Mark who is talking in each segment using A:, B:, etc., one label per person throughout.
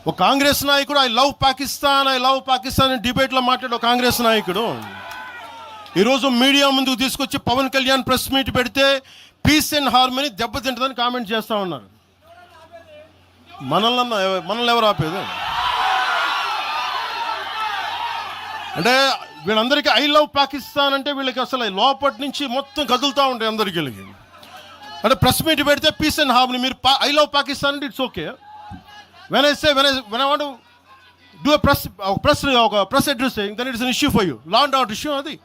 A: ఒక కాంగ్రెస్ నాయకుడు I love Pakistan అని డిబేట్లో మాట్లాడే కాంగ్రెస్ నాయకుడు ఈరోజు మీడియా ముందుకు తీసుకొచ్చి పవన్ కళ్యాణ్ ప్రెస్ మీట్ పెడితే పీస్ అండ్ హార్మనీ దెబ్బతింటుందని కామెంట్ చేస్తూ ఉన్నారు. మనల్ని ఎవరు ఆపేది? అంటే వీళ్ళందరికీ ఐ లవ్ పాకిస్తాన్ అంటే వీళ్ళకి అసలు లోపటి నుంచి మొత్తం కదులుతూ ఉంటాయి అందరికీ. అంటే ప్రెస్ మీట్ పెడితే పీస్ అండ్ హార్మనీ, మీరు ఐ లవ్ పాకిస్తాన్ అంటే it's okay. When I want do press addressing then it's an issue for you, law and order issue. అది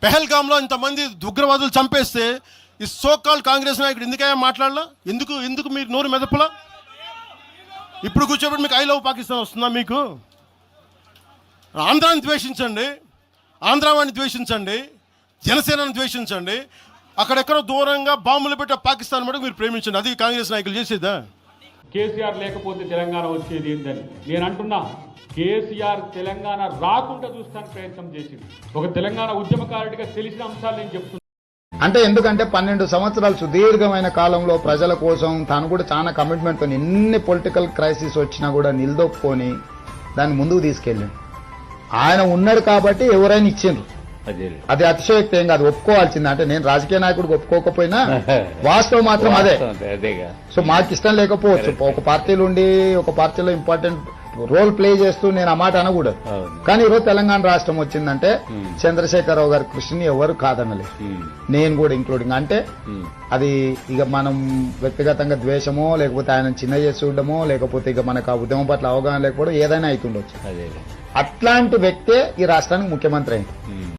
A: పెహల్గామ్లో ఇంతమంది ఉగ్రవాదులు చంపేస్తే ఈ సోకాల్ కాంగ్రెస్ నాయకుడు ఎందుకయ్యా మాట్లాడలా? ఎందుకు మీరు నోరు మెదపలా? ఇప్పుడు కూర్చోబెట్టి మీకు ఐ లవ్ పాకిస్తాన్ వస్తుందా? మీకు ఆంధ్రాని ద్వేషించండి, ఆంధ్రావాణి ద్వేషించండి, జనసేనని ద్వేషించండి, అక్కడెక్కడో దూరంగా బాంబులు పెట్టే పాకిస్తాన్ మటుకు మీరు ప్రేమించండి. అది కాంగ్రెస్ నాయకులు చేసేదా?
B: కేసీఆర్ లేకపోతే తెలంగాణ వచ్చేది ఏంటని నేను అంటున్నా. కేసీఆర్ తెలంగాణ రాకుండా చూస్తానికి ప్రయత్నం చేసింది. ఒక తెలంగాణ ఉద్యమకారుడిగా తెలిసిన అంశాలు నేను చెప్తున్నా.
C: అంటే ఎందుకంటే 12 సంవత్సరాలు సుదీర్ఘమైన కాలంలో ప్రజల కోసం తాను కూడా చాలా కమిట్మెంట్తో ఎన్ని పొలిటికల్ క్రైసిస్ వచ్చినా కూడా నిలదొక్కుని దాన్ని ముందుకు తీసుకెళ్ళింది. ఆయన ఉన్నాడు కాబట్టి ఎవరైనా ఇచ్చిండ్రు, అది అతిశయోక్తి ఏం కాదు, ఒప్పుకోవాల్సింది. అంటే నేను రాజకీయ నాయకుడికి ఒప్పుకోకపోయినా వాస్తవం మాత్రం అదే. సో మాకు ఇష్టం లేకపోవచ్చు, ఒక పార్టీలో ఉండి ఒక పార్టీలో ఇంపార్టెంట్ రోల్ ప్లే చేస్తూ నేను ఆ మాట అనకూడదు. కానీ ఈరోజు తెలంగాణ రాష్ట్రం వచ్చిందంటే చంద్రశేఖరరావు గారి కృషిని ఎవరు కాదనలేదు, నేను కూడా ఇంక్లూడింగ్. అంటే అది ఇక మనం వ్యక్తిగతంగా ద్వేషమో లేకపోతే ఆయన చిన్న చేసి చూడడమో లేకపోతే ఇక మనకు ఆ ఉద్యమం పట్ల అవగాహన లేకపోవడం ఏదైనా అవుతుండొచ్చు. అట్లాంటి వ్యక్తే ఈ రాష్ట్రానికి ముఖ్యమంత్రి అయింది.